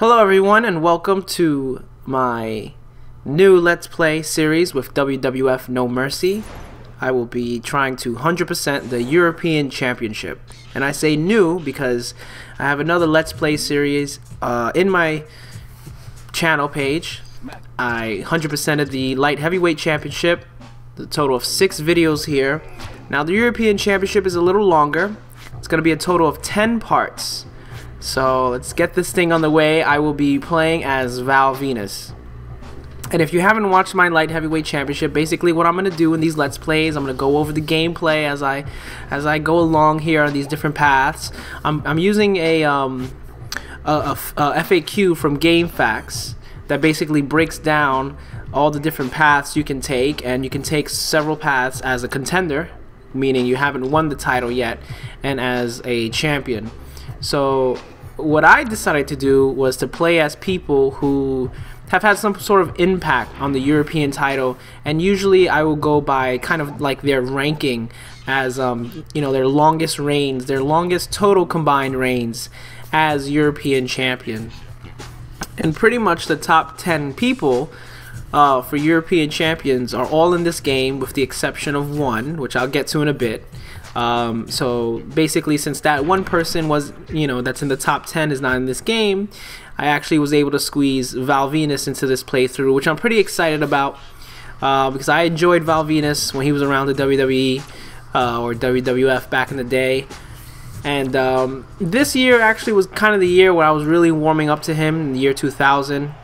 Hello everyone and welcome to my new Let's Play series with WWF No Mercy. I will be trying to 100% the European Championship. And I say new because I have another Let's Play series in my channel page. I 100%ed the Light Heavyweight Championship, the total of 6 videos here. Now the European Championship is a little longer. It's going to be a total of 10 parts. So let's get this thing on the way. I will be playing as Val Venis. And if you haven't watched my Light Heavyweight Championship, basically what I'm going to do in these Let's Plays, I'm going to go over the gameplay as I go along here on these different paths. I'm using a FAQ from GameFAQs that basically breaks down all the different paths you can take, and you can take several paths as a contender, meaning you haven't won the title yet, and as a champion. So what I decided to do was to play as people who have had some sort of impact on the European title, and usually I will go by kind of like their ranking as you know, their longest reigns, their longest total combined reigns as European champion. And pretty much the top 10 people for European champions are all in this game with the exception of one, which I'll get to in a bit. So basically, since that one person was, you know, that's in the top 10 is not in this game, I actually was able to squeeze Val Venis into this playthrough, which I'm pretty excited about because I enjoyed Val Venis when he was around the WWE or WWF back in the day. And this year actually was kind of the year where I was really warming up to him, in the year 2000.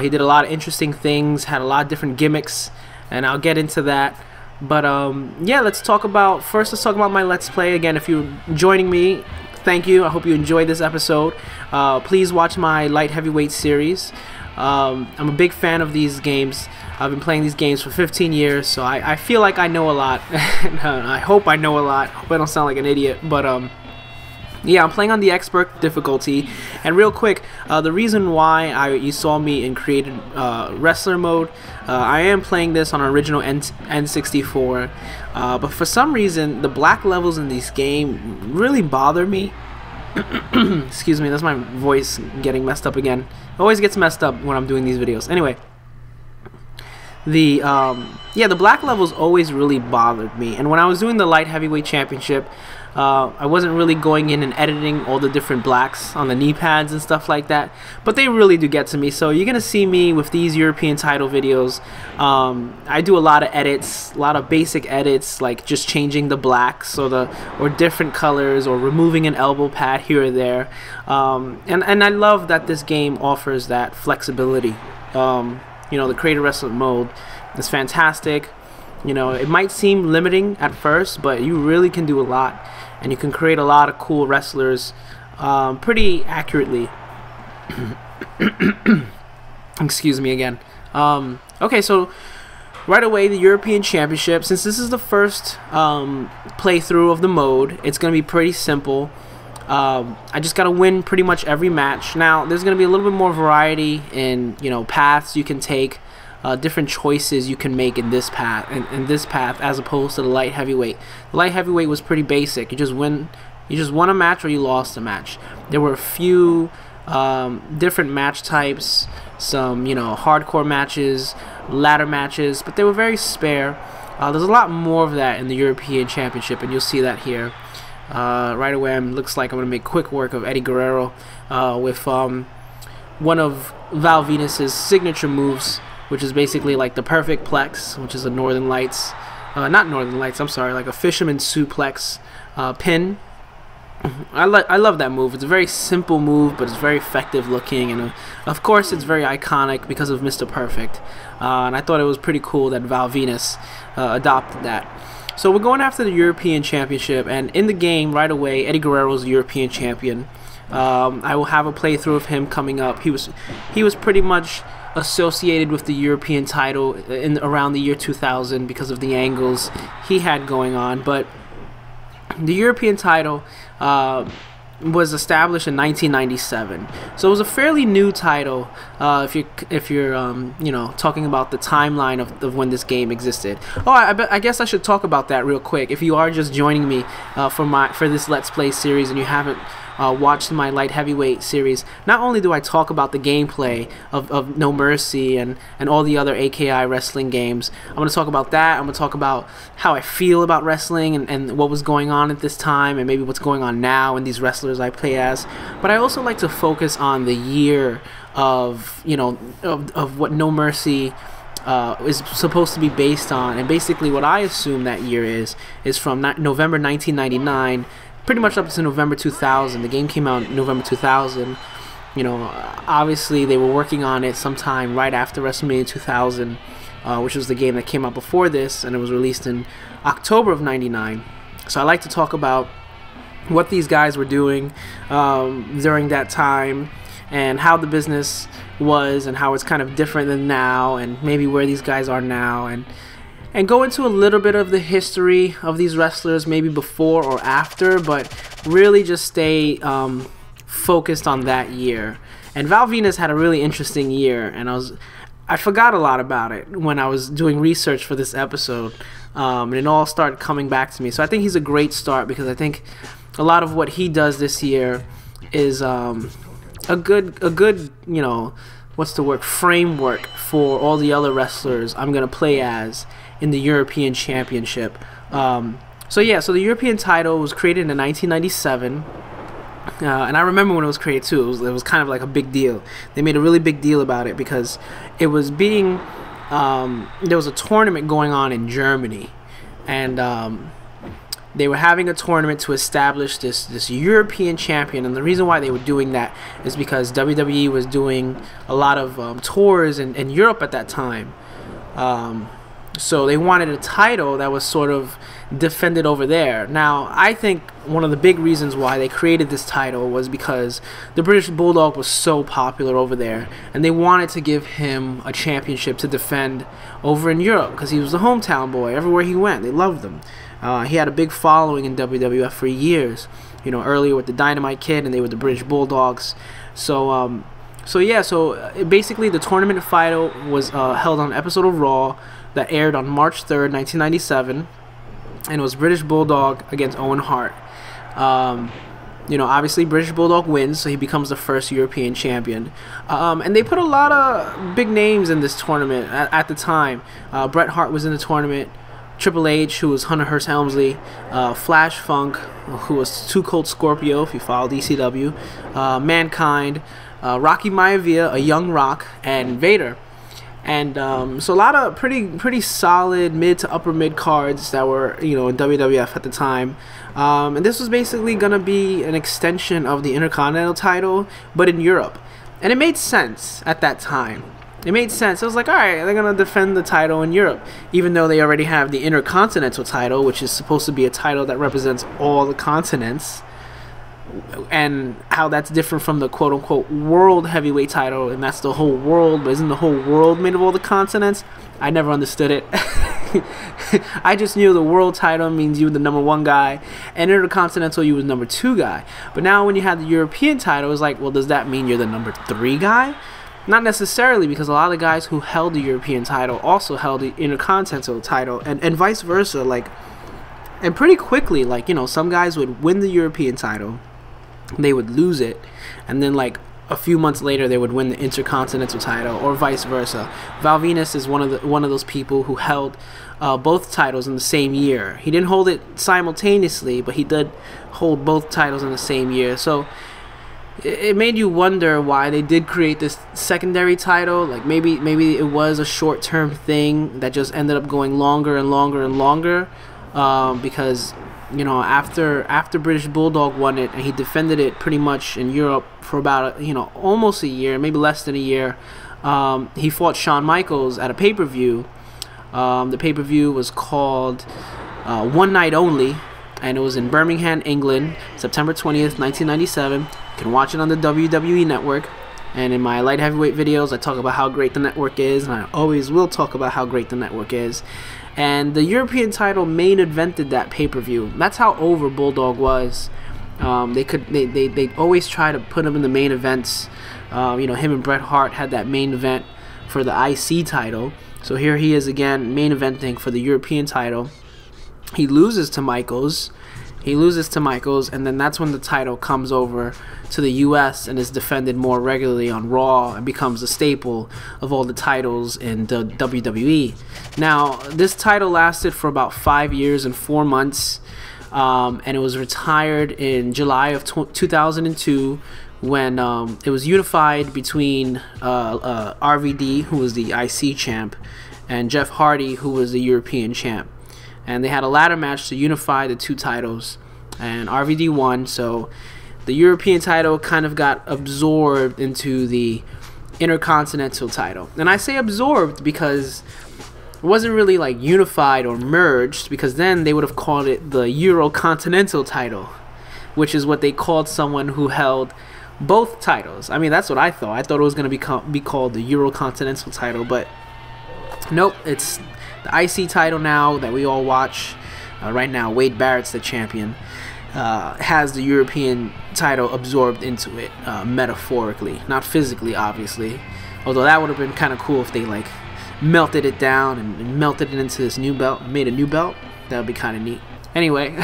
He did a lot of interesting things, had a lot of different gimmicks, and I'll get into that. But yeah, let's talk about my Let's Play. Again, if you're joining me, thank you. I hope you enjoyed this episode. Please watch my Light Heavyweight series. I'm a big fan of these games. I've been playing these games for 15 years, so I feel like I know a lot. I hope I know a lot. Hope I don't sound like an idiot. But yeah, I'm playing on the expert difficulty. And real quick, the reason why you saw me in created wrestler mode, I am playing this on original N64, but for some reason the black levels in this game really bother me. Excuse me, that's my voice getting messed up again. It always gets messed up when I'm doing these videos. Anyway, the black levels always really bothered me, and when I was doing the Light Heavyweight Championship, I wasn't really going in and editing all the different blacks on the knee pads and stuff like that, but they really do get to me. So you're gonna see me with these European title videos. I do a lot of edits, a lot of basic edits, like just changing the blacks or different colors, or removing an elbow pad here or there. And I love that this game offers that flexibility. You know, the creator wrestler mode is fantastic. You know, it might seem limiting at first, but you really can do a lot, and you can create a lot of cool wrestlers pretty accurately. Excuse me again. Okay, so right away, the European Championship. Since this is the first playthrough of the mode, it's going to be pretty simple. I just gotta win pretty much every match. Now, there's gonna be a little bit more variety in, you know, paths you can take, different choices you can make in this path, as opposed to the Light Heavyweight. The Light Heavyweight was pretty basic. You just won a match or you lost a match. There were a few different match types, some, you know, hardcore matches, ladder matches, but they were very spare. There's a lot more of that in the European Championship, and you'll see that here. Right away, looks like I'm going to make quick work of Eddie Guerrero with one of Val Venis's signature moves, which is basically like the perfect plex, which is a Northern Lights, not Northern Lights, I'm sorry, like a fisherman suplex pin. I love that move. It's a very simple move, but it's very effective looking, and of course it's very iconic because of Mr. Perfect. And I thought it was pretty cool that Val Venis adopted that. So we're going after the European Championship, and in the game right away, Eddie Guerrero's the European champion. I will have a playthrough of him coming up. He was pretty much associated with the European title in around the year 2000 because of the angles he had going on. But the European title was established in 1997, so it was a fairly new title if you're you know, talking about the timeline of when this game existed. Oh, I guess I should talk about that real quick. If you are just joining me for this Let's Play series and you haven't watched my light heavyweight series, not only do I talk about the gameplay of No Mercy and all the other AKI wrestling games, I'm going to talk about that. I'm going to talk about how I feel about wrestling and what was going on at this time and maybe what's going on now and these wrestlers I play as. But I also like to focus on the year of, you know, of what No Mercy is supposed to be based on. And basically what I assume that year is from November 1999 pretty much up to November 2000. The game came out in November 2000. You know, obviously they were working on it sometime right after WrestleMania 2000, which was the game that came out before this, and it was released in October of 99. So I like to talk about what these guys were doing during that time, and how the business was, and how it's kind of different than now, and maybe where these guys are now, and go into a little bit of the history of these wrestlers, maybe before or after, but really just stay focused on that year. And Val Venis had a really interesting year, and I forgot a lot about it when I was doing research for this episode, and it all started coming back to me. So I think he's a great start, because I think a lot of what he does this year is a good, you know, what's the word, framework for all the other wrestlers I'm gonna play as in the European Championship. So yeah, so the European title was created in 1997, and I remember when it was created too. It was kind of like a big deal. They made a really big deal about it because it was being there was a tournament going on in Germany, and they were having a tournament to establish this European champion. And the reason why they were doing that is because WWE was doing a lot of tours in Europe at that time. So they wanted a title that was sort of defended over there. Now, I think one of the big reasons why they created this title was because the British Bulldog was so popular over there, and they wanted to give him a championship to defend over in Europe, because he was the hometown boy. Everywhere he went, they loved him. He had a big following in WWF for years, you know, earlier with the Dynamite Kid, and they were the British Bulldogs. So basically the tournament final was held on an episode of Raw that aired on March 3rd, 1997, and it was British Bulldog against Owen Hart. You know, obviously British Bulldog wins, so he becomes the first European champion. And they put a lot of big names in this tournament at the time. Bret Hart was in the tournament, Triple H, who was Hunter Hearst Helmsley, Flash Funk, who was Too Cold Scorpio, if you followed ECW, Mankind, Rocky Maivia, a young Rock, and Vader. And so a lot of pretty solid mid to upper mid cards that were, you know, in WWF at the time. And this was basically gonna be an extension of the Intercontinental title, but in Europe. And it made sense at that time. It made sense. It was like, all right, they're gonna defend the title in Europe, even though they already have the Intercontinental title, which is supposed to be a title that represents all the continents. And how that's different from the quote-unquote world heavyweight title, and that's the whole world, but isn't the whole world made of all the continents? I never understood it. I just knew the world title means you were the #1 guy, and Intercontinental you was #2 guy. But now when you have the European title, it's like, well, does that mean you're the #3 guy? Not necessarily, because a lot of the guys who held the European title also held the Intercontinental title, and vice versa. Like, and pretty quickly, like, you know, some guys would win the European title, they would lose it, and then like a few months later they would win the Intercontinental title, or vice versa. Val Venis is one of those people who held both titles in the same year. He didn't hold it simultaneously, but he did hold both titles in the same year. So it made you wonder why they did create this secondary title. Like maybe it was a short-term thing that just ended up going longer and longer and longer, because, you know, after British Bulldog won it, and he defended it pretty much in Europe for about, you know, almost a year, maybe less than a year, he fought Shawn Michaels at a pay-per-view. The pay-per-view was called One Night Only, and it was in Birmingham, England, September 20th, 1997. You can watch it on the WWE Network. And in my light heavyweight videos, I talk about how great the network is, and I always will talk about how great the network is. And the European title main evented that pay-per-view. That's how over Bulldog was. They always try to put him in the main events. You know, him and Bret Hart had that main event for the IC title. So here he is again, main eventing for the European title. He loses to Michaels, He loses to Michaels, and then that's when the title comes over to the US and is defended more regularly on Raw and becomes a staple of all the titles in the WWE. Now, this title lasted for about 5 years and 4 months, and it was retired in July of 2002 when it was unified between RVD, who was the IC champ, and Jeff Hardy, who was the European champ. And they had a ladder match to unify the two titles, and RVD won. So the European title kind of got absorbed into the Intercontinental title. And I say absorbed because it wasn't really like unified or merged, because then they would have called it the Eurocontinental title, which is what they called someone who held both titles. I mean, that's what I thought. I thought it was going to be called the Eurocontinental title, but nope, it's the IC title now that we all watch. Right now, Wade Barrett's the champion. Has the European title absorbed into it, metaphorically, not physically, obviously. Although that would have been kind of cool if they like melted it down and melted it into this new belt, made a new belt. That would be kind of neat. Anyway,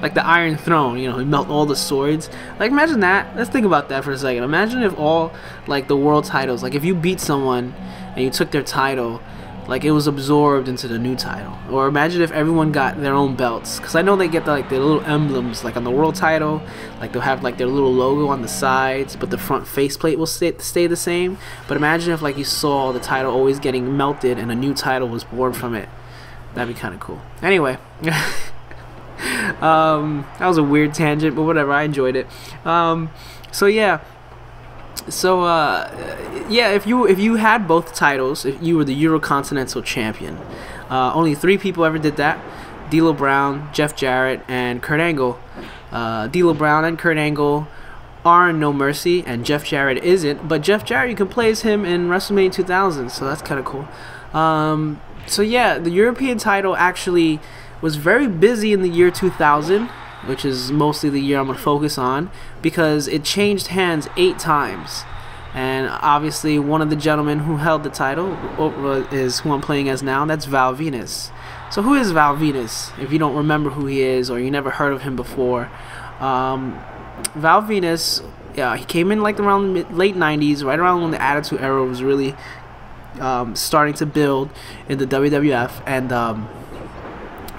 like the Iron Throne, you know, he melt all the swords. Like, imagine that. Let's think about that for a second. Imagine if all like the world titles, like if you beat someone and you took their title, like it was absorbed into the new title. Or imagine if everyone got their own belts, because I know they get like their little emblems, like on the world title, like they'll have like their little logo on the sides, but the front faceplate will stay the same. But imagine if like you saw the title always getting melted and a new title was born from it. That'd be kind of cool. Anyway, that was a weird tangent, but whatever, I enjoyed it. So yeah. So yeah, if you had both titles, if you were the Eurocontinental champion, only 3 people ever did that: D'Lo Brown, Jeff Jarrett, and Kurt Angle. D'Lo Brown and Kurt Angle are in No Mercy, and Jeff Jarrett isn't. But Jeff Jarrett, you can play as him in WrestleMania 2000, so that's kind of cool. So yeah, the European title actually was very busy in the year 2000, which is mostly the year I'm going to focus on, because it changed hands 8 times. And obviously one of the gentlemen who held the title is who I'm playing as now. That's Val Venis. So who is Val Venis, if you don't remember who he is or you never heard of him before? Val Venis, he came in like around the late 90s, right around when the Attitude Era was really starting to build in the WWF. And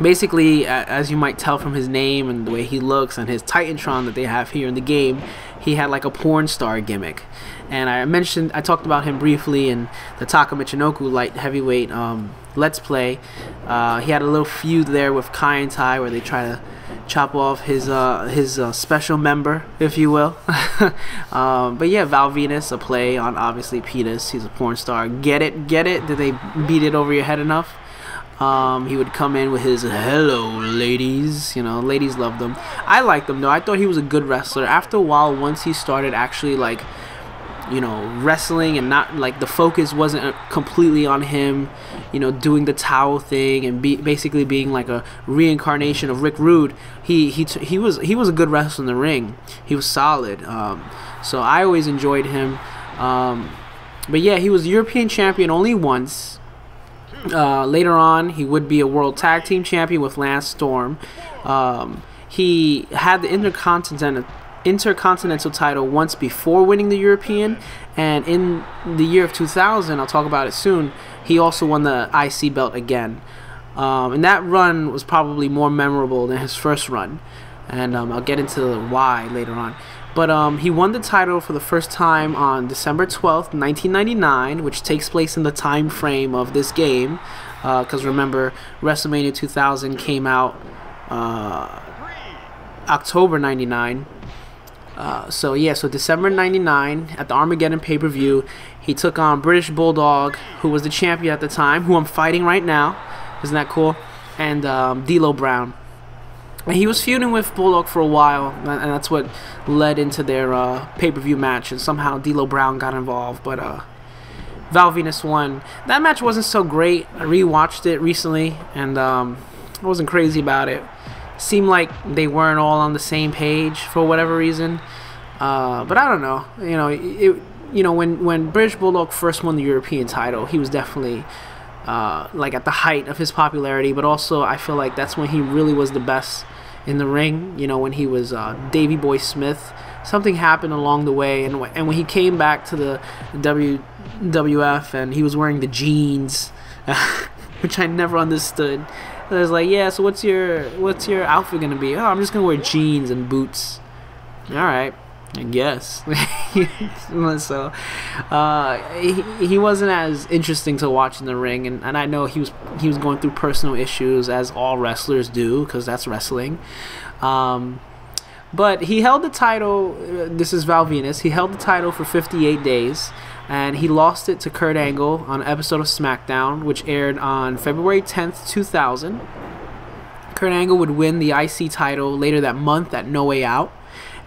basically, as you might tell from his name and the way he looks and his Titantron that they have here in the game, he had like a porn star gimmick. And I talked about him briefly in the Taka Michinoku light heavyweight Let's Play. He had a little feud there with Kai and Tai where they try to chop off his special member, if you will. But yeah, Val Venis, a play on obviously Penis. He's a porn star. Get it? Get it? Did they beat it over your head enough? He would come in with his "hello ladies," you know, ladies loved him. I liked him though. I thought he was a good wrestler. After a while, once he started actually like, you know, wrestling and not like the focus wasn't completely on him, you know, doing the towel thing and basically being like a reincarnation of Rick Rude. He was a good wrestler in the ring. He was solid. So I always enjoyed him. But yeah, he was European champion only once. Later on, he would be a World Tag Team Champion with Lance Storm. He had the Intercontinental title once before winning the European, and in the year of 2000, I'll talk about it soon, he also won the IC belt again. And that run was probably more memorable than his first run, and I'll get into why later on. But he won the title for the first time on December 12th, 1999, which takes place in the time frame of this game. Because remember, WrestleMania 2000 came out October 99. So yeah, so December 99 at the Armageddon pay-per-view, he took on British Bulldog, who was the champion at the time, who I'm fighting right now. Isn't that cool? And D'Lo Brown. And he was feuding with Bulldog for a while, and that's what led into their pay-per-view match, and somehow D'Lo Brown got involved, but Val Venis won. That match wasn't so great. I rewatched it recently, and I wasn't crazy about it. Seemed like they weren't all on the same page for whatever reason, but I don't know. You know, when British Bulldog first won the European title, he was definitely like at the height of his popularity, but also I feel like that's when he really was the best in the ring, you know, when he was Davey Boy Smith. Something happened along the way, and when he came back to the WWF and he was wearing the jeans, which I never understood. I was like, yeah, so what's your outfit gonna be? Oh, I'm just gonna wear jeans and boots. All right, I guess. So he wasn't as interesting to watch in the ring, and I know he was going through personal issues, as all wrestlers do, because that's wrestling. But he held the title. This is Val Venis. He held the title for 58 days, and he lost it to Kurt Angle on an episode of SmackDown, which aired on February 10th, 2000. Kurt Angle would win the IC title later that month at No Way Out,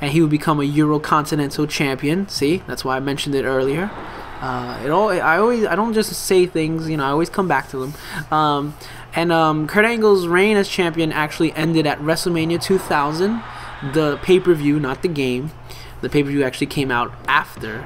and he would become a Eurocontinental champion. See, that's why I mentioned it earlier. I don't just say things, you know, I always come back to them. Kurt Angle's reign as champion actually ended at WrestleMania 2000. The pay-per-view, not the game. The pay-per-view actually came out after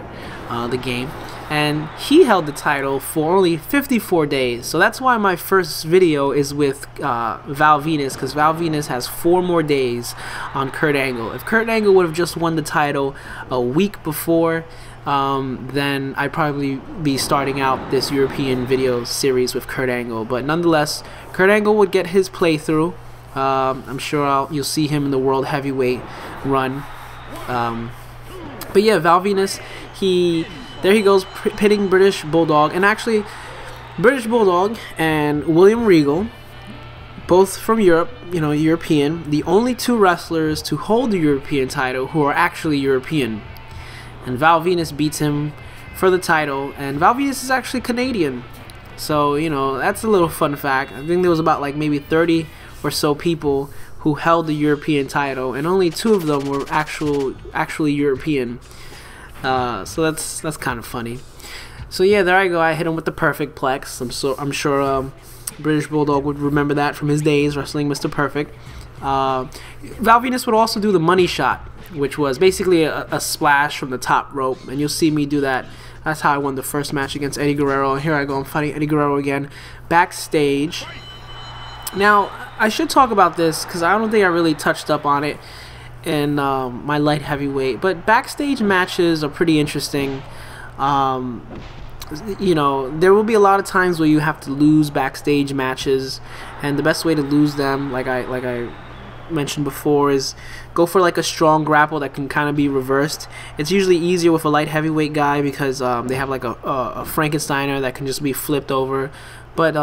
the game, and he held the title for only 54 days. So that's why my first video is with Val Venis, because Val Venis has 4 more days on Kurt Angle. If Kurt Angle would have just won the title a week before, then I'd probably be starting out this European video series with Kurt Angle. But nonetheless, Kurt Angle would get his playthrough. I'm sure you'll see him in the World Heavyweight run. But yeah, Val Venis, there he goes, pitting British Bulldog. And actually, British Bulldog and William Regal, both from Europe, you know, European, the only 2 wrestlers to hold the European title who are actually European. And Val Venis beats him for the title, and Val Venis is actually Canadian. So, you know, that's a little fun fact. I think there was about like maybe 30 or so people who held the European title, and only 2 of them were actually European. So that's kind of funny. So yeah, there I go. I hit him with the perfect plex. I'm sure British Bulldog would remember that from his days wrestling Mr. Perfect. Val Venis would also do the money shot, which was basically a splash from the top rope, and you'll see me do that. That's how I won the first match against Eddie Guerrero. And here I go, I'm fighting Eddie Guerrero again backstage. Now, I should talk about this because I don't think I really touched up on it in my light heavyweight, but backstage matches are pretty interesting. You know, there will be a lot of times where you have to lose backstage matches, and the best way to lose them, like I mentioned before, is go for like a strong grapple that can kind of be reversed. It's usually easier with a light heavyweight guy because they have like a Frankensteiner that can just be flipped over, but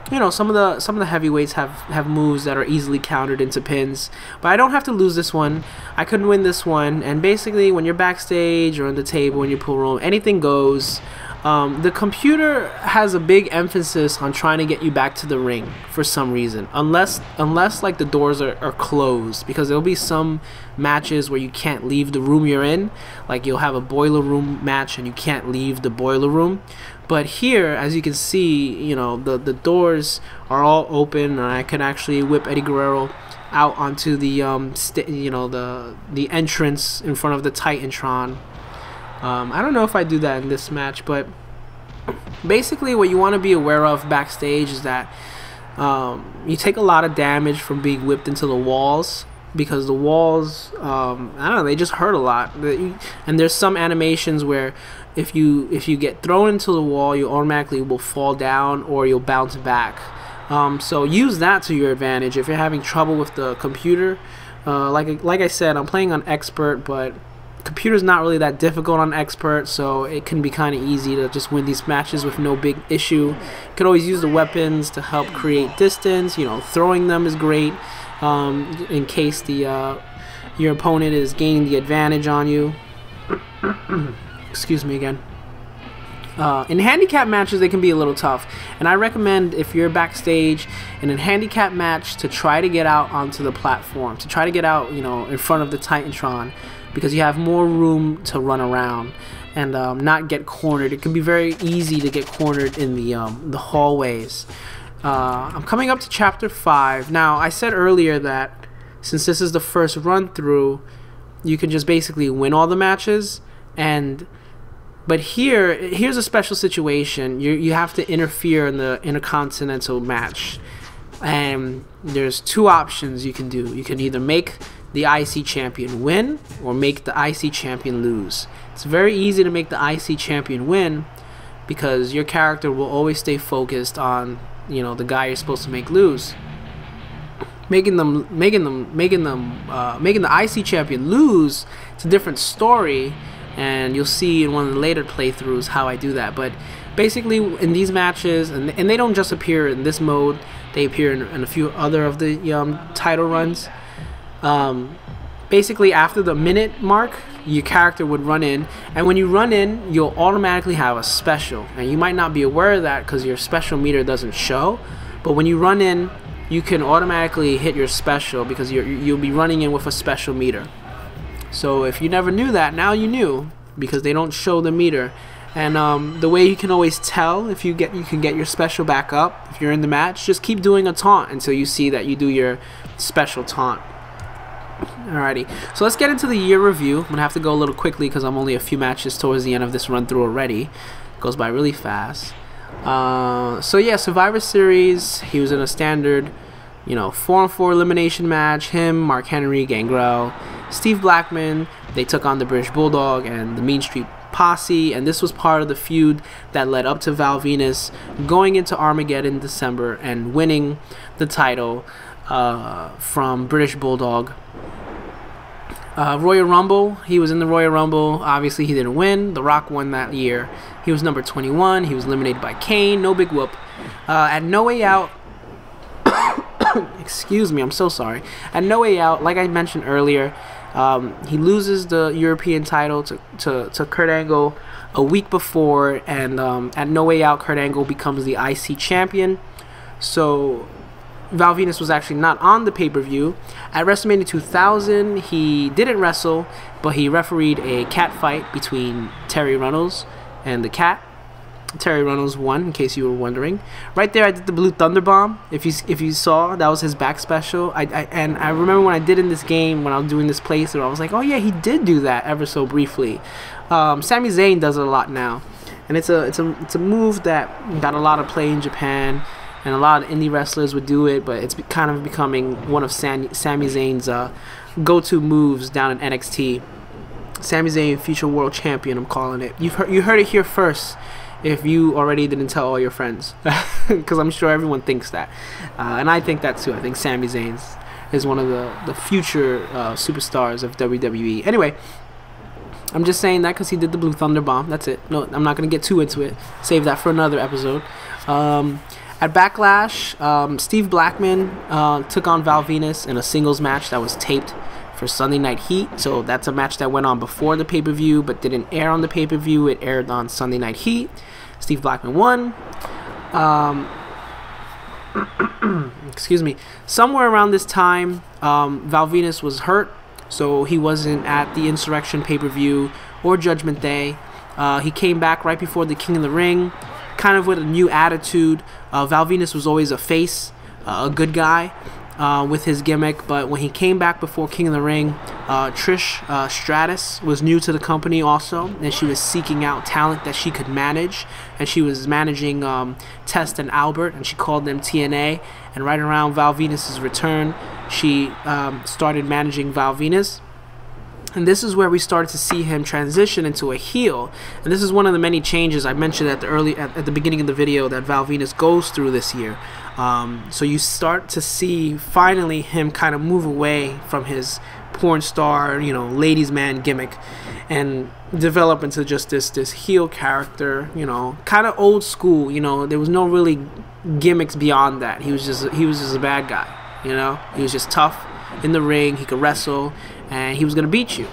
you know, some of the heavyweights have moves that are easily countered into pins. But I don't have to lose this one. I couldn't win this one. And basically, when you're backstage or on the table in your pool room, anything goes. The computer has a big emphasis on trying to get you back to the ring for some reason, unless like the doors are closed, because there'll be some matches where you can't leave the room you're in, like you'll have a boiler room match and you can't leave the boiler room. But here, as you can see, you know, the doors are all open, and I can actually whip Eddie Guerrero out onto the you know, the entrance in front of the Titantron. I don't know if I do that in this match, but basically what you want to be aware of backstage is that you take a lot of damage from being whipped into the walls, because the walls, I don't know, they just hurt a lot. And there's some animations where if you get thrown into the wall, you automatically will fall down or you'll bounce back. So use that to your advantage if you're having trouble with the computer. Like I said, I'm playing on expert, but computer's not really that difficult on expert, so it can be kind of easy to just win these matches with no big issue. You can always use the weapons to help create distance. You know, throwing them is great in case your opponent is gaining the advantage on you. Excuse me again. In handicap matches, they can be a little tough, and I recommend, if you're backstage in a handicap match, to try to get out onto the platform, to try to get out, you know, in front of the Titantron, because you have more room to run around and not get cornered. It can be very easy to get cornered in the hallways. I'm coming up to Chapter 5. Now, I said earlier that since this is the first run through, you can just basically win all the matches, but here's a special situation. You have to interfere in the Intercontinental match. And there's two options you can do. You can either make the IC champion win or make the IC champion lose. It's very easy to make the IC champion win because your character will always stay focused on, you know, the guy you're supposed to make lose. Making the IC champion lose, it's a different story, and you'll see in one of the later playthroughs how I do that. But basically in these matches, and they don't just appear in this mode, they appear in a few other of the title runs. Basically after the minute mark, your character would run in, and when you run in, you'll automatically have a special, and you might not be aware of that because your special meter doesn't show. But when you run in, you can automatically hit your special because you'll be running in with a special meter. So if you never knew that, now you knew, because they don't show the meter. And the way you can always tell if you can get your special back up if you're in the match, just keep doing a taunt until you see that you do your special taunt. Alrighty, so let's get into the year review. I'm gonna have to go a little quickly because I'm only a few matches towards the end of this run through already. It goes by really fast. So yeah, Survivor Series, he was in a standard, you know, 4-on-4 elimination match. Him, Mark Henry, Gangrel, Steve Blackman, they took on the British Bulldog and the Mean Street Posse, and this was part of the feud that led up to Val Venis going into Armageddon in December and winning the title from British Bulldog. Royal Rumble, he was in the Royal Rumble. Obviously he didn't win. The Rock won that year. He was number 21. He was eliminated by Kane. No big whoop. At No Way Out, excuse me, I'm so sorry. At No Way Out, like I mentioned earlier, he loses the European title to Kurt Angle a week before, and at No Way Out, Kurt Angle becomes the IC champion. So Val Venis was actually not on the pay-per-view. At WrestleMania 2000, he didn't wrestle, but he refereed a cat fight between Terry Runnels and the cat. Terry Runnels won, in case you were wondering. Right there, I did the Blue Thunder Bomb. If you saw, that was his back special. And I remember when I did in this game, when I was doing this playthrough, I was like, oh yeah, he did do that ever so briefly. Sami Zayn does it a lot now, and it's a move that got a lot of play in Japan, and a lot of indie wrestlers would do it, but it's kind of becoming one of Sami Zayn's go-to moves down in NXT. Sami Zayn, future world champion, I'm calling it. You heard it here first, if you already didn't tell all your friends, because I'm sure everyone thinks that, and I think that too. I think Sami Zayn is one of the future superstars of WWE. Anyway, I'm just saying that because he did the Blue Thunder Bomb. That's it. No, I'm not going to get too into it. Save that for another episode. At Backlash, Steve Blackman took on Val Venis in a singles match that was taped for Sunday Night Heat. So that's a match that went on before the pay-per-view but didn't air on the pay-per-view. It aired on Sunday Night Heat. Steve Blackman won. Excuse me. Somewhere around this time, Val Venis was hurt, so he wasn't at the Insurrection pay-per-view or Judgment Day. He came back right before the King of the Ring, kind of with a new attitude. Val Venis was always a face, a good guy with his gimmick, but when he came back before King of the Ring, Trish Stratus was new to the company also, and she was seeking out talent that she could manage, and she was managing Test and Albert, and she called them TNA, and right around Val Venis' return, she started managing Val Venis. And this is where we started to see him transition into a heel. And this is one of the many changes I mentioned at the beginning of the video that Val Venis goes through this year. So you start to see finally him kind of move away from his porn star, you know, ladies man gimmick, and develop into just this heel character, you know, kind of old school. You know, there was no really gimmicks beyond that. He was just a bad guy. You know, he was just tough in the ring. He could wrestle, and he was gonna beat you.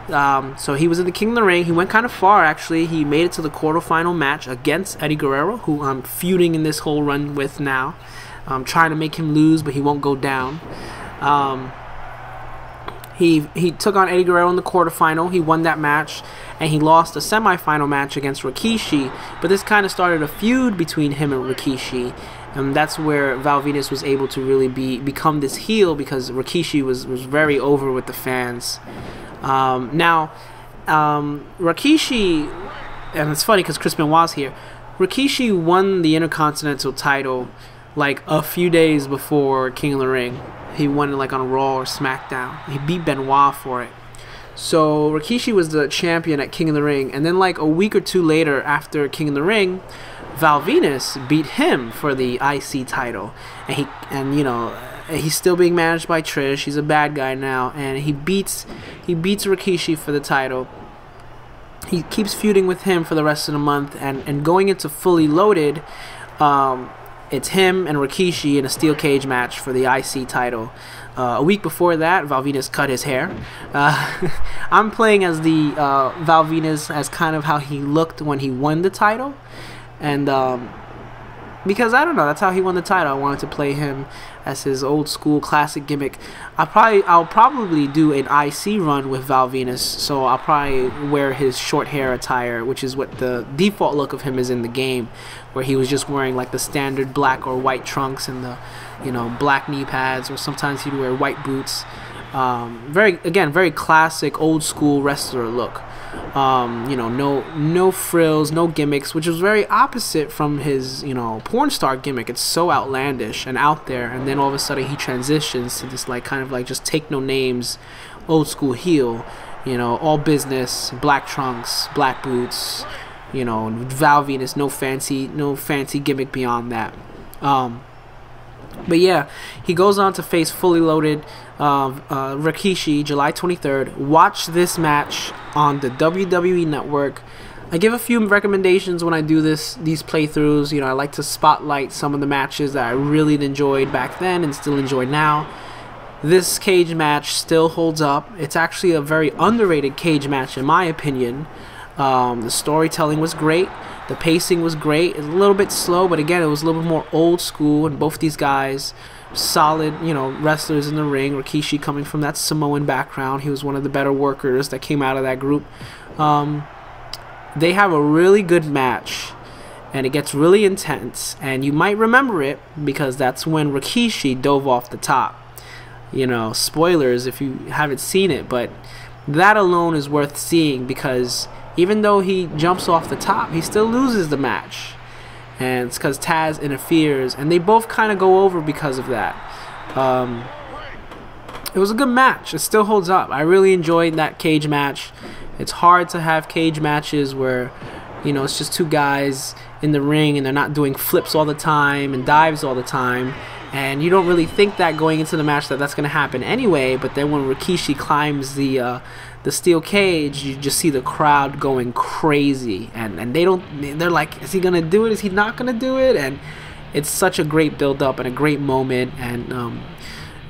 So he was in the King of the Ring. He went kind of far, actually. He made it to the quarterfinal match against Eddie Guerrero, who I'm feuding in this whole run with now. I'm trying to make him lose, but he won't go down. He took on Eddie Guerrero in the quarterfinal. He won that match, and he lost the semifinal match against Rikishi. But this kind of started a feud between him and Rikishi, and that's where Val Venis was able to really become this heel, because Rikishi was very over with the fans. Rikishi, and it's funny because Chris Benoit's here. Rikishi won the Intercontinental title like a few days before King of the Ring. He won it like on Raw or SmackDown. He beat Benoit for it. So Rikishi was the champion at King of the Ring, and then like a week or two later after King of the Ring, Val Venis beat him for the IC title, and you know, he's still being managed by Trish. He's a bad guy now, and he beats Rikishi for the title. He keeps feuding with him for the rest of the month, and going into Fully Loaded, it's him and Rikishi in a steel cage match for the IC title. A week before that, Val Venis cut his hair. I'm playing as the Val Venis as kind of how he looked when he won the title, and because I don't know, that's how he won the title. I wanted to play him as his old school classic gimmick. I'll probably do an IC run with Val Venis, so I'll probably wear his short hair attire, which is what the default look of him is in the game, where he was just wearing like the standard black or white trunks and the, you know, black knee pads, or sometimes he'd wear white boots. Very classic old school wrestler look. You know, no frills, no gimmicks, which was very opposite from his, you know, porn star gimmick. It's so outlandish and out there, and then all of a sudden he transitions to this like kind of like just take no names, old school heel. You know, all business, black trunks, black boots. You know, Val Venis, no fancy gimmick beyond that. But yeah, he goes on to face Fully Loaded Rikishi July 23rd. Watch this match on the WWE Network. I give a few recommendations when I do these playthroughs. You know, I like to spotlight some of the matches that I really enjoyed back then and still enjoy now. This cage match still holds up. It's actually a very underrated cage match in my opinion. The storytelling was great. The pacing was great. It's a little bit slow, but again, it was a little bit more old school. And both these guys, solid, you know, wrestlers in the ring. Rikishi coming from that Samoan background. He was one of the better workers that came out of that group. They have a really good match, and it gets really intense. And you might remember it because that's when Rikishi dove off the top. You know, spoilers if you haven't seen it, but that alone is worth seeing because even though he jumps off the top, he still loses the match. And it's because Taz interferes, and they both kind of go over because of that. It was a good match. It still holds up. I really enjoyed that cage match. It's hard to have cage matches where, you know, it's just two guys in the ring and they're not doing flips all the time and dives all the time. And you don't really think that going into the match that's going to happen anyway. But then when Rikishi climbs the steel cage, you just see the crowd going crazy, and they're like, is he gonna do it? Is he not gonna do it? And it's such a great build up and a great moment, and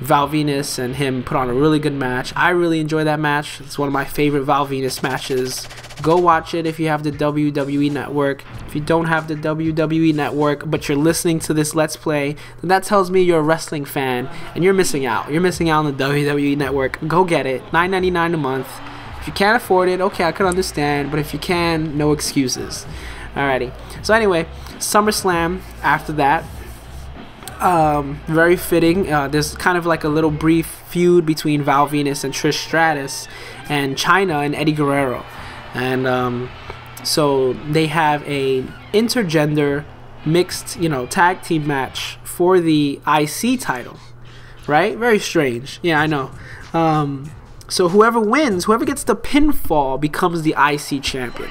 Val Venis and him put on a really good match. I really enjoy that match. It's one of my favorite Val Venis matches. Go watch it if you have the WWE Network. If you don't have the WWE Network, but you're listening to this Let's Play, then that tells me you're a wrestling fan, and you're missing out. You're missing out on the WWE Network. Go get it. $9.99 a month. If you can't afford it, okay, I can understand, but if you can, no excuses. Alrighty. So anyway, SummerSlam after that. Very fitting. There's kind of like a little brief feud between Val Venis and Trish Stratus and Chyna and Eddie Guerrero. And so they have a intergender mixed, you know, tag team match for the IC title, right? Very strange. Yeah, I know. So whoever wins, whoever gets the pinfall becomes the IC champion.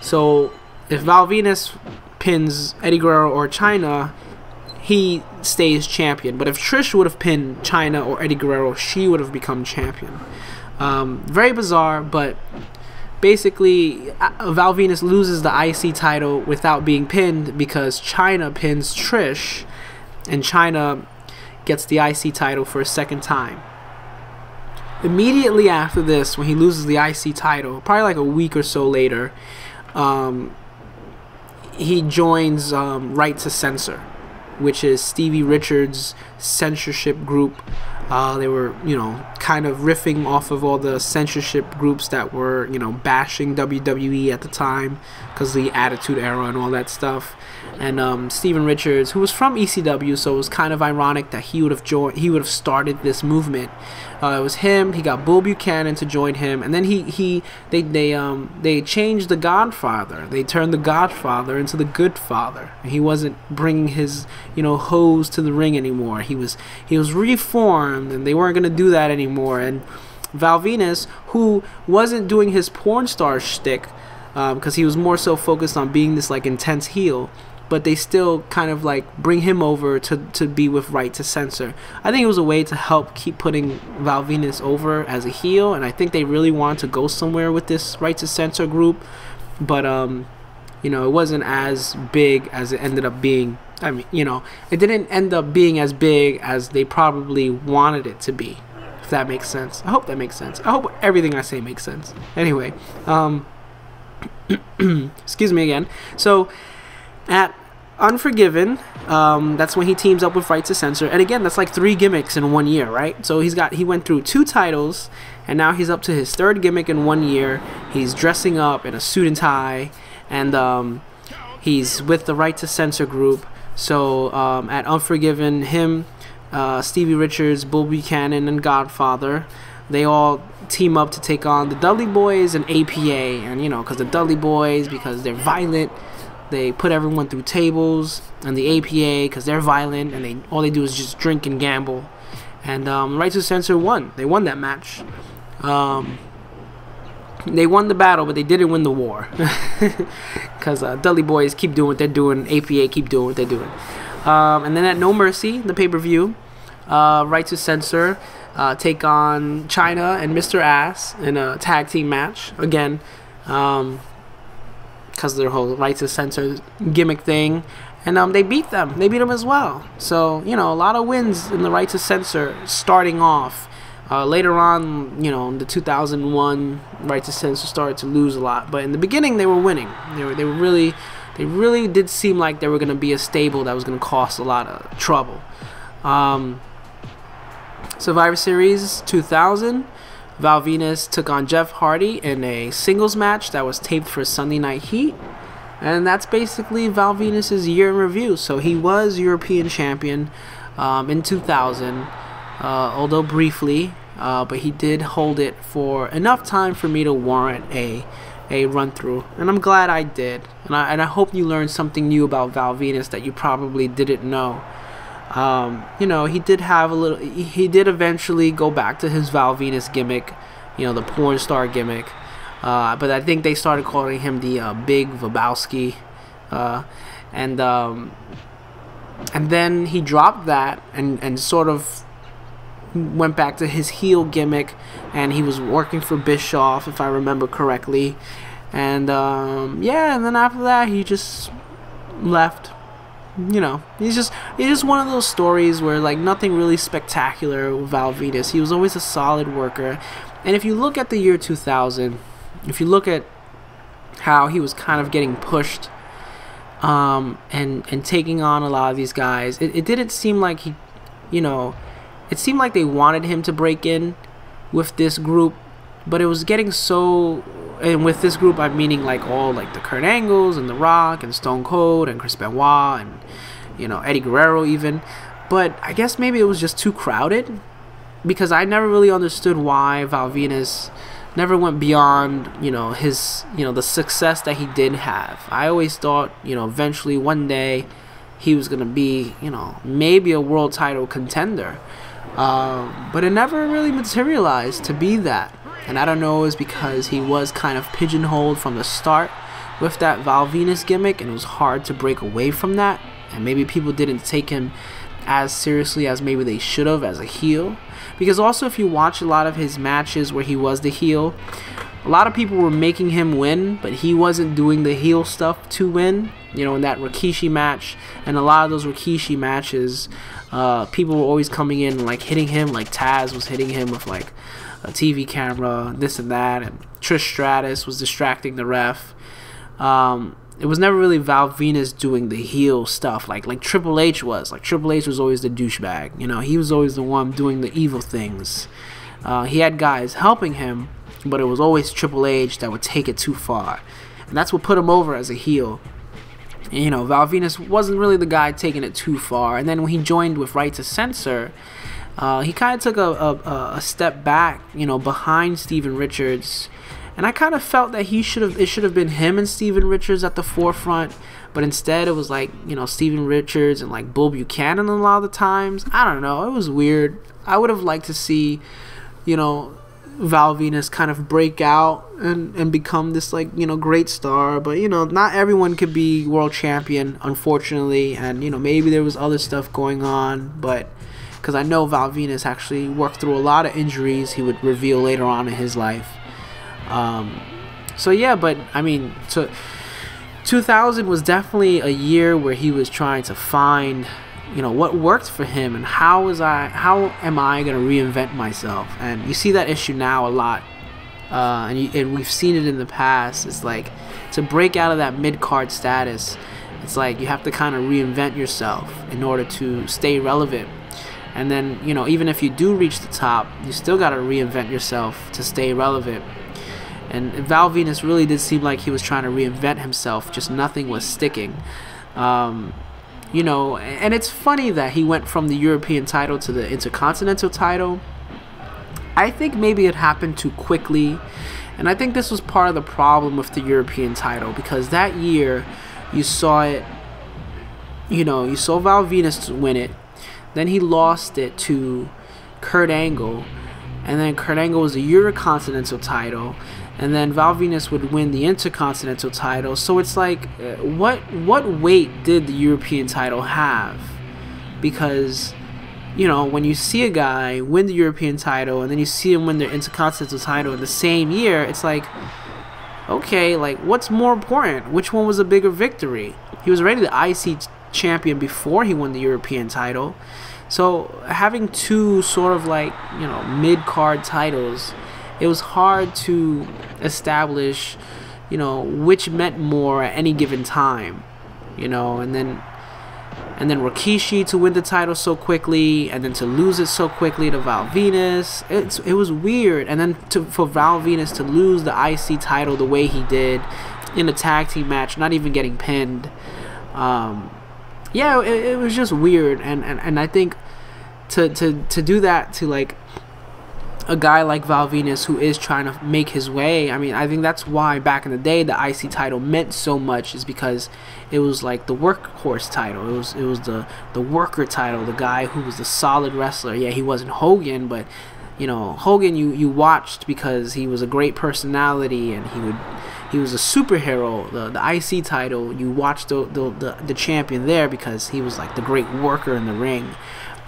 So if Val Venis pins Eddie Guerrero or Chyna, he stays champion. But if Trish would have pinned Chyna or Eddie Guerrero, she would have become champion. Very bizarre, but basically Val Venis loses the IC title without being pinned because Chyna pins Trish, and Chyna gets the IC title for a second time. Immediately after this, when he loses the IC title, probably like a week or so later, he joins Right to Censor, which is Stevie Richards' censorship group. They were, you know, kind of riffing off of all the censorship groups that were, you know, bashing WWE at the time because the Attitude Era and all that stuff. And Steven Richards, who was from ECW, so it was kind of ironic that he would have started this movement. It was him. He got Bull Buchanan to join him, and then they changed the Godfather. They turned the Godfather into the Good Father. He wasn't bringing his, you know, hose to the ring anymore. He was reformed, and they weren't gonna do that anymore. And Val Venis, who wasn't doing his porn star shtick, because he was more so focused on being this like intense heel, but they still kind of like bring him over to be with Right to Censor. I think it was a way to help keep putting Val Venis over as a heel, and I think they really wanted to go somewhere with this Right to Censor group, but you know, it wasn't as big as it ended up being. I mean, you know, it didn't end up being as big as they probably wanted it to be, if that makes sense. I hope that makes sense. I hope everything I say makes sense. Anyway, excuse me again. So at Unforgiven, that's when he teams up with Right to Censor, and again, that's like 3 gimmicks in 1 year, right? So he went through 2 titles, and now he's up to his 3rd gimmick in 1 year. He's dressing up in a suit and tie, and he's with the Right to Censor group. So at Unforgiven, him, Stevie Richards, Bull Buchanan, and Godfather, they all team up to take on the Dudley Boys and APA. And you know, because the Dudley Boys, because they're violent, they put everyone through tables, and the APA, because they're violent and all they do is just drink and gamble. And Right to Censor won. They won that match. They won the battle, but they didn't win the war, because Dudley Boys keep doing what they're doing, APA keep doing what they're doing. And then at No Mercy, the pay-per-view, Right to Censor take on Chyna and Mr. Ass in a tag team match again, because of their whole Right to Censor gimmick thing, and they beat them. They beat them as well. So you know, a lot of wins in the Right to Censor starting off. Later on, you know, in the 2001, Right to Censor started to lose a lot, but in the they were winning. They really did seem like they were going to be a stable that was going to cause a lot of trouble. Survivor Series 2000, Val Venis took on Jeff Hardy in a singles match that was taped for Sunday Night Heat, and that's basically Val Venis' year in review. So he was European champion in 2000. Although briefly, but he did hold it for enough time for me to warrant a run through, and I'm glad I did. And I hope you learned something new about Val Venis that you probably didn't know. You know, he did eventually go back to his Val Venis gimmick, you know, the porn star gimmick. But I think they started calling him the Big Lebowski, and then he dropped that and sort of went back to his heel gimmick, and he was working for Bischoff, if I remember correctly. And yeah, and then after that he just left. You know, he's just one of those stories where like nothing really spectacular with Val Venis. He was always a solid worker. And if you look at the year 2000, if you look at how he was kind of getting pushed and taking on a lot of these guys, it didn't seem like he, you know, it seemed like they wanted him to break in with this group, but it was getting so, and with this group I'm meaning like all like the Kurt Angles and The Rock and Stone Cold and Chris Benoit and, you know, Eddie Guerrero even. But I guess maybe it was just too crowded, because I never really understood why Val Venis never went beyond, you know, his, you know, the success that he did have. I always thought, you know, eventually one day he was gonna be, you know, maybe a world title contender. But it never really materialized to be that. And I don't know, it's because he was kind of pigeonholed from the start with that Val Venis gimmick, and it was hard to break away from that. And maybe people didn't take him as seriously as maybe they should have as a heel. Because also, if you watch a lot of his matches where he was the heel, a lot of people were making him win, but he wasn't doing the heel stuff to win. You know, in that Rikishi match, and a lot of those Rikishi matches, people were always coming in and like hitting him, like Taz was hitting him with like a TV camera, this and that, and Trish Stratus was distracting the ref. it was never really Val Venis doing the heel stuff like Triple H was. Like Triple H was always the douchebag, you know. He was always the one doing the evil things. He had guys helping him, but it was always Triple H that would take it too far, and that's what put him over as a heel. And, you know, Val Venis wasn't really the guy taking it too far. And then when he joined with Right to Censor, he kind of took a step back, you know, behind Steven Richards. And I kind of felt that it should have been him and Steven Richards at the forefront, but instead it was like, you know, Steven Richards and like Bull Buchanan a lot of the times. I don't know, it was weird. I would have liked to see, you know, Val Venis kind of break out and become this, like, you know, great star. But, you know, not everyone could be world champion, unfortunately. And, you know, maybe there was other stuff going on, but because I know Val Venis actually worked through a lot of injuries he would reveal later on in his life. So yeah, but I mean, 2000 was definitely a year where he was trying to find, you know, what worked for him, and how am I going to reinvent myself? And you see that issue now a lot, and we've seen it in the past. It's like, to break out of that mid-card status, it's like you have to kind of reinvent yourself in order to stay relevant. And then, you know, even if you do reach the top, you still got to reinvent yourself to stay relevant. And Val Venis really did seem like he was trying to reinvent himself, just nothing was sticking. You know, and it's funny that he went from the European title to the Intercontinental title. I think maybe it happened too quickly, and I think this was part of the problem with the European title, because that year you saw it, you know, you saw Val Venis win it, then he lost it to Kurt Angle, and then Kurt Angle was the Eurocontinental title, and then Val Venis would win the Intercontinental title. So it's like, what weight did the European title have? Because, you know, when you see a guy win the European title and then you see him win the Intercontinental title in the same year, it's like, okay, like, what's more important? Which one was a bigger victory? He was already the IC champion before he won the European title. So having two sort of like, you know, mid-card titles, it was hard to establish, you know, which meant more at any given time, you know. And then Rikishi to win the title so quickly, and then to lose it so quickly to Val Venis, it was weird. And then for Val Venis to lose the IC title the way he did in a tag team match, not even getting pinned, yeah, it was just weird. And I think to do that to like a guy like Val Venis, who is trying to make his way, I mean, I think that's why back in the day the IC title meant so much, is because it was like the workhorse title. It was the worker title, the guy who was the solid wrestler. Yeah, he wasn't Hogan, but, you know, Hogan you watched because he was a great personality and he was a superhero. The IC title, you watched the champion there because he was like the great worker in the ring.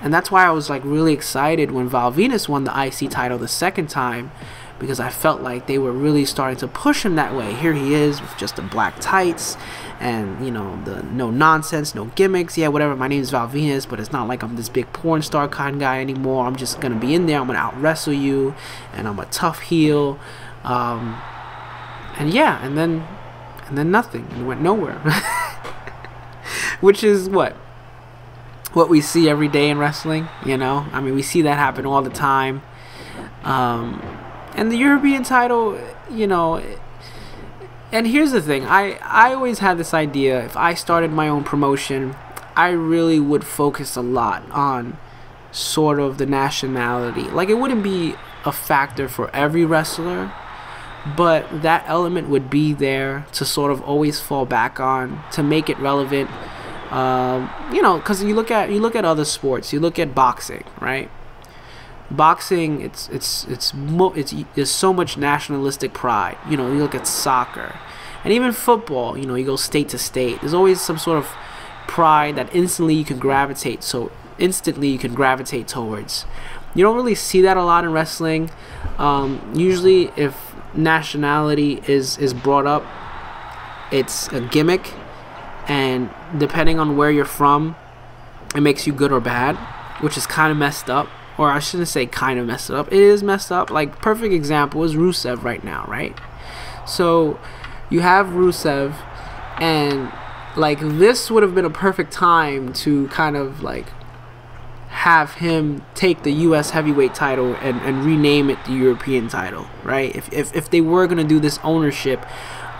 And that's why I was like really excited when Val Venis won the IC title the second time, because I felt like they were really starting to push him that way. Here he is with just the black tights and, you know, the no nonsense, no gimmicks. Yeah, whatever, my name is Val Venis, but it's not like I'm this big porn star kind of guy anymore. I'm just going to be in there. I'm going to out wrestle you, and I'm a tough heel. And yeah, and then nothing. It went nowhere. Which is what we see every day in wrestling, you know. I mean, we see that happen all the time. And the European title, you know, and here's the thing, I always had this idea, if I started my own promotion, I really would focus a lot on sort of the nationality. Like, it wouldn't be a factor for every wrestler, but that element would be there to sort of always fall back on, to make it relevant. You know, because you look at other sports, you look at boxing, right? Boxing, there's so much nationalistic pride. You know, you look at soccer, and even football. You know, you go state to state. There's always some sort of pride that instantly you can gravitate towards. You don't really see that a lot in wrestling. Usually, if nationality is brought up, it's a gimmick. And depending on where you're from, it makes you good or bad, which is kind of messed up. Or I shouldn't say kind of messed up. It is messed up. Like, perfect example is Rusev right now, right? So you have Rusev, And like this would have been a perfect time to kind of like have him take the US heavyweight title and rename it the European title, right? If they were going to do this ownership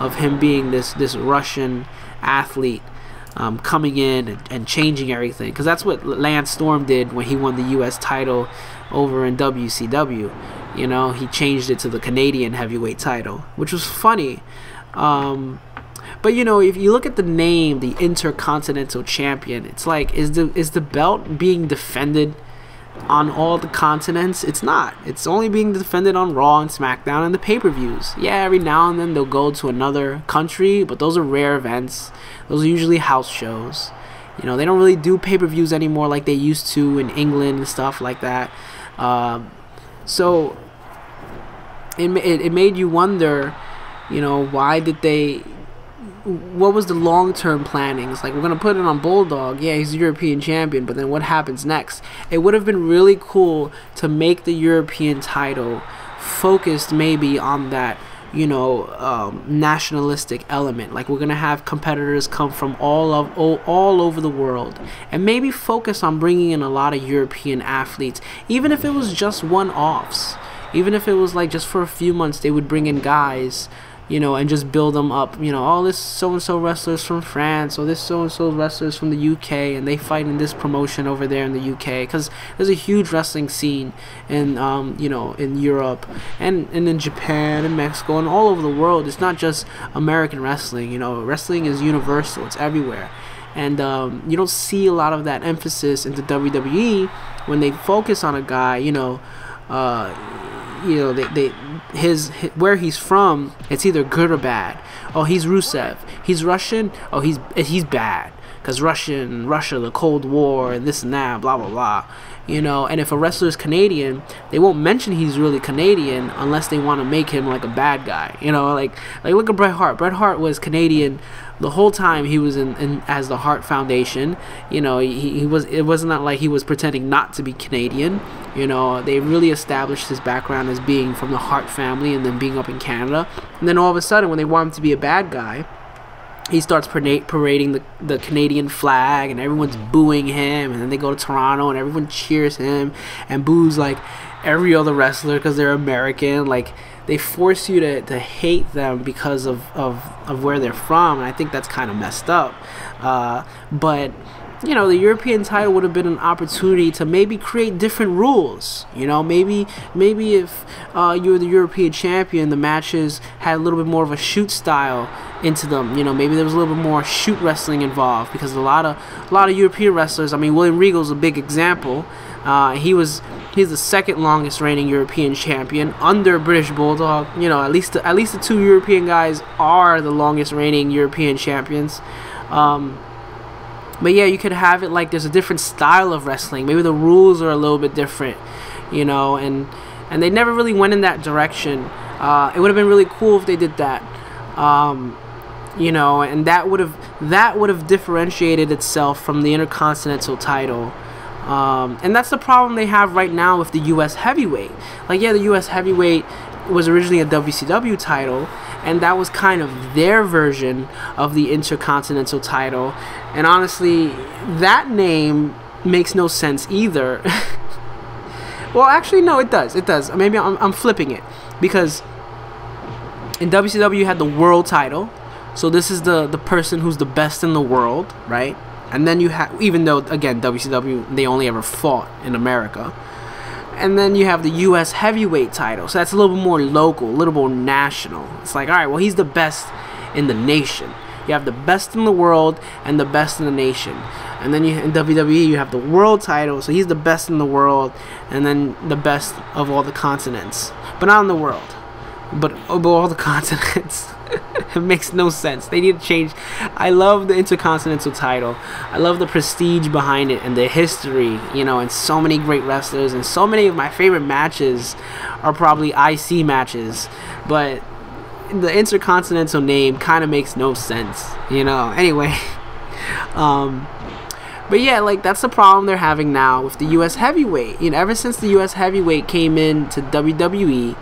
of him being this Russian athlete coming in and changing everything, because that's what Lance Storm did when he won the US title over in WCW. You know, he changed it to the Canadian heavyweight title, which was funny. But you know, if you look at the name, the Intercontinental Champion, it's like, is the belt being defended on all the continents? It's not. It's only being defended on Raw and SmackDown and the pay-per-views. Yeah, every now and then they'll go to another country, but those are rare events. Those are usually house shows. You know, they don't really do pay-per-views anymore like they used to in England and stuff like that. So it made you wonder, you know, why did they... What was the long-term planning? It's like, we're going to put it on Bulldog. Yeah, he's the European champion, but then what happens next? It would have been really cool to make the European title focused maybe on that, you know, nationalistic element. Like, we're going to have competitors come from all over the world, and maybe focus on bringing in a lot of European athletes, even if it was just one-offs. Even if it was like just for a few months, they would bring in guys, you know, and just build them up. You know, all this so-and-so wrestlers from France, or this so-and-so wrestlers from the UK, and they fight in this promotion over there in the UK, because there's a huge wrestling scene in, you know, in Europe, and in Japan, and Mexico, and all over the world. It's not just American wrestling, you know, wrestling is universal, it's everywhere. And you don't see a lot of that emphasis into WWE when they focus on a guy, you know, his where he's from, it's either good or bad. Oh, he's Rusev. He's Russian. Oh, he's bad, because Russia, the Cold War, and this and that, blah blah blah. You know, and if a wrestler is Canadian, they won't mention he's really Canadian unless they want to make him like a bad guy. You know, like look at Bret Hart. Bret Hart was Canadian the whole time he was in as the Hart Foundation. You know, it wasn't not like he was pretending not to be Canadian. You know, they really established his background as being from the Hart family and then being up in Canada. And then all of a sudden, when they want him to be a bad guy, he starts parading the Canadian flag, and everyone's booing him. And then they go to Toronto, and everyone cheers him and boos like every other wrestler because they're American. Like, they force you to hate them because of where they're from, and I think that's kind of messed up. But you know, the European title would have been an opportunity to maybe create different rules. You know, maybe if you were the European champion, the matches had a little bit more of a shoot style into them. You know, maybe there was a little bit more shoot wrestling involved, because a lot of European wrestlers. I mean, William Regal's a big example. He's the second longest reigning European champion under British Bulldog. You know, at least the two European guys are the longest reigning European champions. But yeah, you could have it like there's a different style of wrestling. Maybe the rules are a little bit different, you know, and they never really went in that direction. It would have been really cool if they did that, you know, and that would have differentiated itself from the Intercontinental title. And that's the problem they have right now with the US heavyweight. Like, yeah, the US heavyweight was originally a WCW title, and that was kind of their version of the Intercontinental title. And honestly, that name makes no sense either. Well, actually, no, it does. It does. Maybe I'm flipping it, because in WCW you had the world title, so this is the person who's the best in the world, right? And then you have, even though again WCW, they only ever fought in America. And then you have the US heavyweight title, so that's a little bit more local, a little more national. It's like, all right, well, he's the best in the nation. You have the best in the world and the best in the nation. And then in WWE, you have the world title, so he's the best in the world, and then the best of all the continents. But not in the world, but of all the continents. It makes no sense. They need to change. I love the Intercontinental title. I love the prestige behind it and the history, you know, and so many great wrestlers, and so many of my favorite matches are probably IC matches. But the Intercontinental name kind of makes no sense, you know. Anyway, but yeah, like, that's the problem they're having now with the US heavyweight. You know, ever since the US heavyweight came into WWE,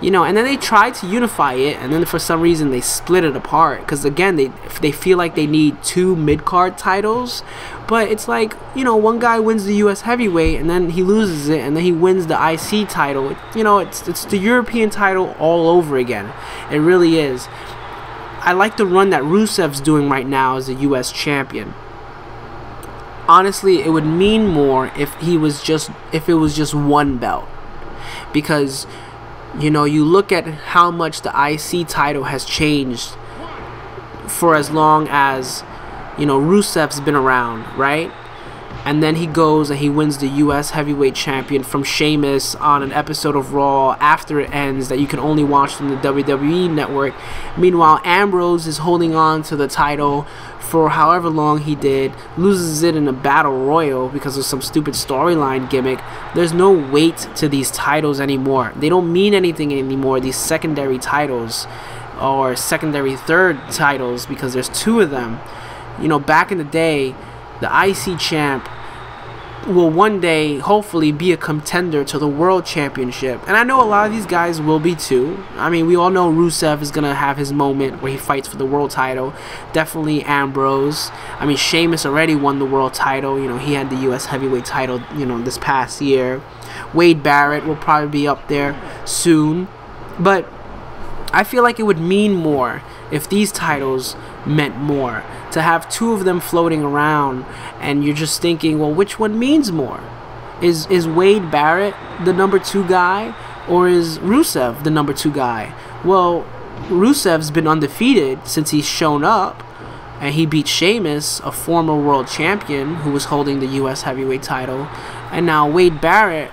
You know, and then they tried to unify it, and then for some reason they split it apart, because again they feel like they need 2 mid-card titles. But it's like, you know, one guy wins the US heavyweight and then he loses it, and then he wins the IC title. You know, it's the European title all over again. It really is. I like the run that Rusev's doing right now as the US champion. Honestly, it would mean more if it was just one belt, because you know, you look at how much the IC title has changed for as long as, you know, Rusev's been around, right? And then he goes and he wins the US heavyweight champion from Sheamus on an episode of Raw after it ends that you can only watch from the WWE network. Meanwhile, Ambrose is holding on to the title for however long he did, loses it in a battle royal because of some stupid storyline gimmick. There's no weight to these titles anymore. They don't mean anything anymore, these secondary titles or secondary third titles, because there's 2 of them. You know, back in the day, the IC champ will one day hopefully be a contender to the world championship, and I know a lot of these guys will be too. I mean, we all know Rusev is gonna have his moment where he fights for the world title. Definitely Ambrose. I mean, Sheamus already won the world title. You know, he had the US heavyweight title, you know, this past year. Wade Barrett will probably be up there soon, but I feel like it would mean more if these titles meant more. To have 2 of them floating around, and you're just thinking, well, which one means more? Is Wade Barrett the number 2 guy, or is Rusev the number 2 guy? Well, Rusev's been undefeated since he's shown up, and he beat Sheamus, a former world champion who was holding the US heavyweight title. And now Wade Barrett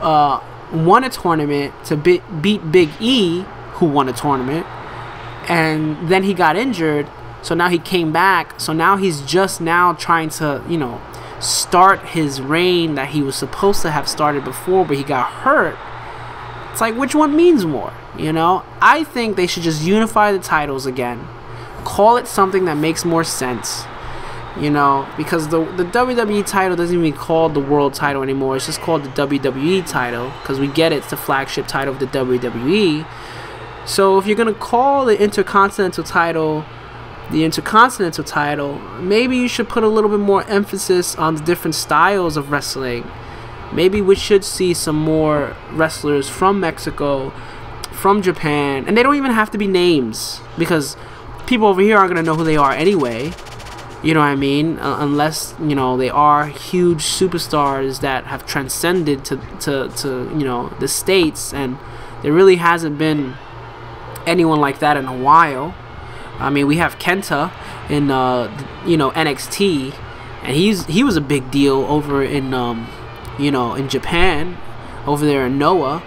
won a tournament to beat Big E, who won a tournament, and then he got injured. So now he came back. So now he's just now trying to, you know, start his reign that he was supposed to have started before, but he got hurt. It's like, which one means more? You know, I think they should just unify the titles again. Call it something that makes more sense. You know, because the WWE title doesn't even be called the world title anymore. It's just called the WWE title, because we get it's the flagship title of the WWE. So if you're going to call the Intercontinental title the Intercontinental title, maybe you should put a little bit more emphasis on the different styles of wrestling. Maybe we should see some more wrestlers from Mexico, from Japan, and they don't even have to be names, because people over here aren't going to know who they are anyway. You know what I mean? Unless, you know, they are huge superstars that have transcended to you know, the States, and there really hasn't been anyone like that in a while. I mean, we have Kenta in you know, NXT, and he was a big deal over in you know, in Japan, over there in Noah.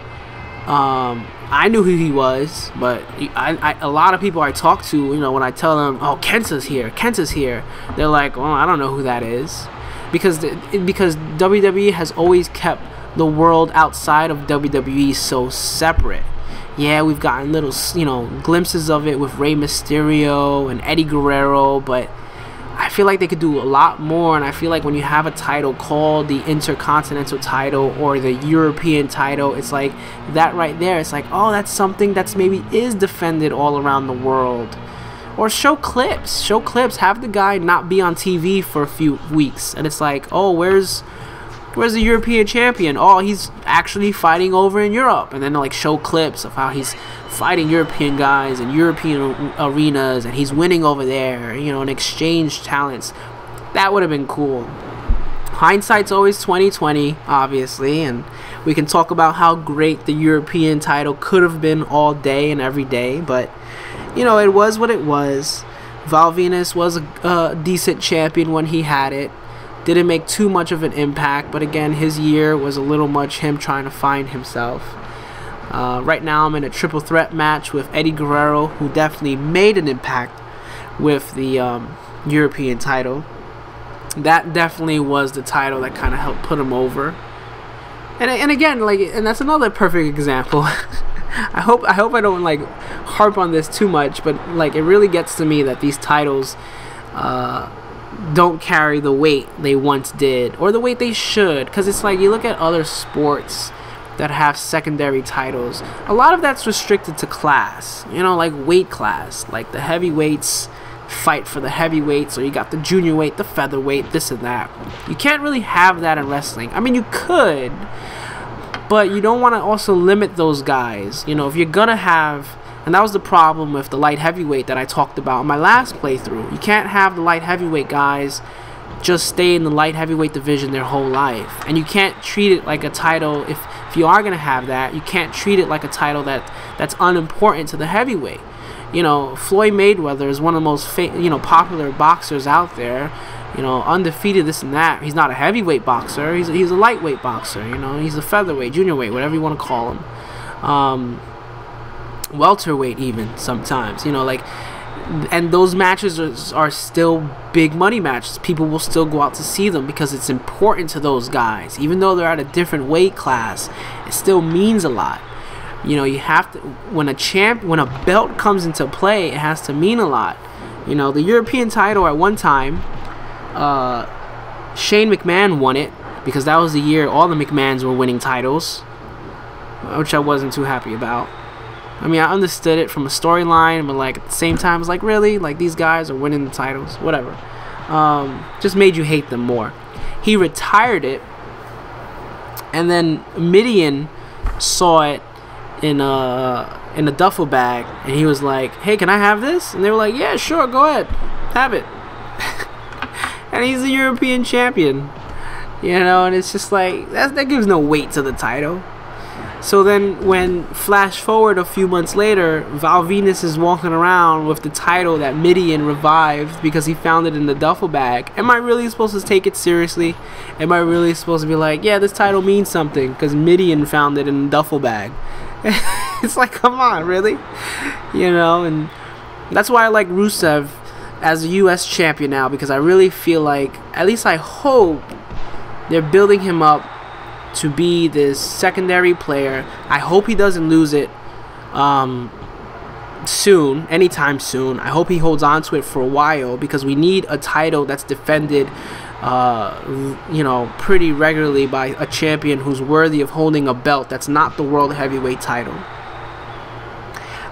I knew who he was, but a lot of people I talk to, you know, when I tell them, oh, Kenta's here, they're like, well, I don't know who that is, because WWE has always kept the world outside of WWE so separate. Yeah, we've gotten little, you know, glimpses of it with Rey Mysterio and Eddie Guerrero, but I feel like they could do a lot more. And I feel like when you have a title called the Intercontinental title or the European title, it's like that right there. It's like, oh, that's something that's maybe is defended all around the world. Or show clips, have the guy not be on TV for a few weeks, and it's like, oh, where's the European champion? Oh, he's actually fighting over in Europe. And then like show clips of how he's fighting European guys in European arenas, and he's winning over there, you know, and exchange talents. That would have been cool. Hindsight's always 20/20, obviously, and we can talk about how great the European title could have been all day and every day, but you know, it was what it was. Val Venis was a decent champion when he had it. Didn't make too much of an impact, but again, his year was a little much him trying to find himself. Right now, I'm in a triple threat match with Eddie Guerrero, who definitely made an impact with the European title. That definitely was the title that kind of helped put him over. And again, like, and that's another perfect example. I hope I don't like harp on this too much, but like, it really gets to me that these titles don't carry the weight they once did, or the weight they should, because it's like you look at other sports that have secondary titles, a lot of that's restricted to class, you know, like weight class. Like the heavyweights fight for the heavyweights, or you got the junior weight, the featherweight, this and that. You can't really have that in wrestling. I mean, you could, but you don't want to also limit those guys. You know, if you're gonna have, and that was the problem with the light heavyweight that I talked about in my last playthrough. You can't have the light heavyweight guys just stay in the light heavyweight division their whole life, and you can't treat it like a title. If you are gonna have that, you can't treat it like a title that's unimportant to the heavyweight. You know, Floyd Mayweather is one of the most popular boxers out there. You know, undefeated, this and that. He's not a heavyweight boxer. He's a lightweight boxer. You know, he's a featherweight, junior weight, whatever you want to call him. Welterweight even sometimes. You know, like, and those matches are still big money matches. People will still go out to see them because it's important to those guys. Even though they're at a different weight class, it still means a lot. You know, you have to, when a belt comes into play, it has to mean a lot. You know, the European title at one time, Shane McMahon won it because that was the year all the McMahons were winning titles, which I wasn't too happy about. I mean, I understood it from a storyline, but like at the same time, it's like, really? Like, these guys are winning the titles? Whatever. Just made you hate them more. He retired it, and then Midian saw it in a duffel bag, and he was like, hey, can I have this? And they were like, yeah, sure, go ahead, have it. And he's a European champion, you know, and it's just like, that gives no weight to the title. So then when flash forward a few months later, Val Venis is walking around with the title that Midian revived because he found it in the duffel bag. Am I really supposed to take it seriously? Am I really supposed to be like, yeah, this title means something because Midian found it in the duffel bag? It's like, come on, really? You know, and that's why I like Rusev as a US champion now, because I really feel like, at least I hope, they're building him up to be this secondary player. I hope he doesn't lose it soon, anytime soon. I hope he holds on to it for a while, because we need a title that's defended you know, pretty regularly by a champion who's worthy of holding a belt that's not the world heavyweight title.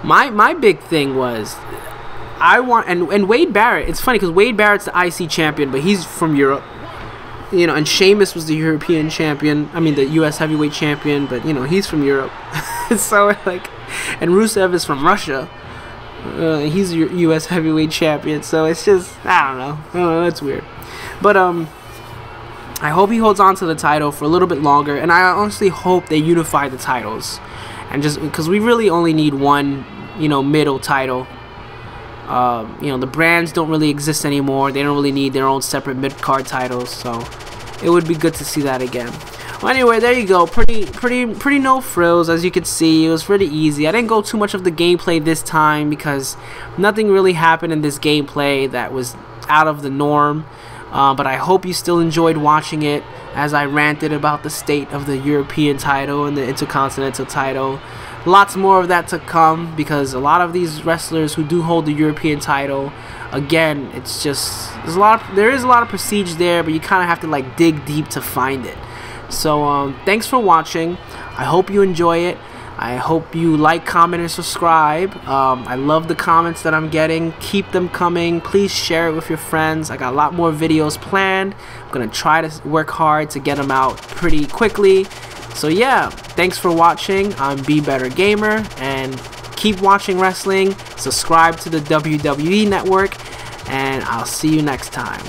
My big thing was, I want, and Wade Barrett, it's funny because Wade Barrett's the IC champion, but he's from Europe. You know, and Sheamus was the European champion, I mean the US heavyweight champion, but you know, he's from Europe. So like, and Rusev is from Russia. He's a US heavyweight champion, so it's just, I don't know, it's weird. But I hope he holds on to the title for a little bit longer, and I honestly hope they unify the titles, and just because we really only need one, you know, middle title. You know, the brands don't really exist anymore. They don't really need their own separate mid-card titles, so it would be good to see that again. Well, anyway, there you go. Pretty no frills, as you can see. It was pretty easy. I didn't go too much of the gameplay this time because nothing really happened in this gameplay that was out of the norm. But I hope you still enjoyed watching it as I ranted about the state of the European title and the Intercontinental title. Lots more of that to come, because a lot of these wrestlers who do hold the European title, again, it's just, there is a lot of prestige there, but you kind of have to like dig deep to find it. So thanks for watching. I hope you enjoy it. I hope you like, comment, and subscribe. I love the comments that I'm getting. Keep them coming. Please share it with your friends. I got a lot more videos planned. I'm gonna try to work hard to get them out pretty quickly. So yeah, thanks for watching. I'm Be Better Gamer, and keep watching wrestling. Subscribe to the WWE Network, and I'll see you next time.